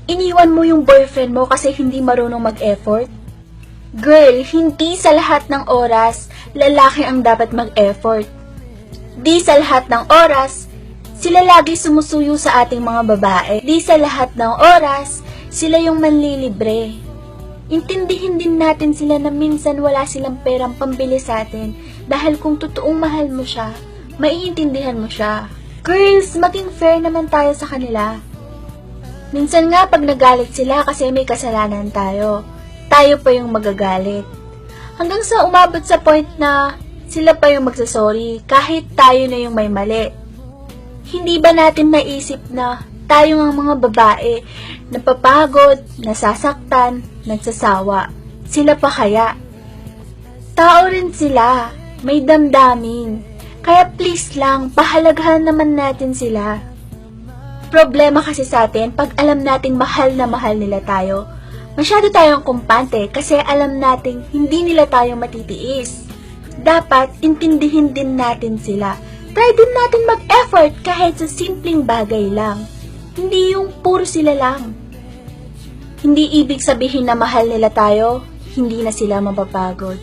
Iniwan mo yung boyfriend mo kasi hindi marunong mag-effort? Girl, hindi sa lahat ng oras, lalaki ang dapat mag-effort. Di sa lahat ng oras, sila lagi sumusuyo sa ating mga babae. Di sa lahat ng oras, sila yung manlilibre. Intindihin din natin sila na minsan wala silang perang pambili sa atin dahil kung totoong mahal mo siya, maiintindihan mo siya. Girls, maging fair naman tayo sa kanila. Minsan nga pag nagalit sila kasi may kasalanan tayo, tayo pa yung magagalit. Hanggang sa umabot sa point na sila pa yung magsasorry kahit tayo na yung may mali. Hindi ba natin naisip na tayo ng mga babae, napapagod, nasasaktan, nagsasawa? Sila pa kaya? Tao rin sila, may damdamin. Kaya please lang, pahalagahan naman natin sila. Problema kasi sa atin, pag alam nating mahal na mahal nila tayo, masyado tayong kumpante kasi alam nating hindi nila tayo matitiis. Dapat, intindihin din natin sila. Try din natin mag-effort kahit sa simpleng bagay lang. Hindi yung puro sila lang. Hindi ibig sabihin na mahal nila tayo, hindi na sila mapapagod.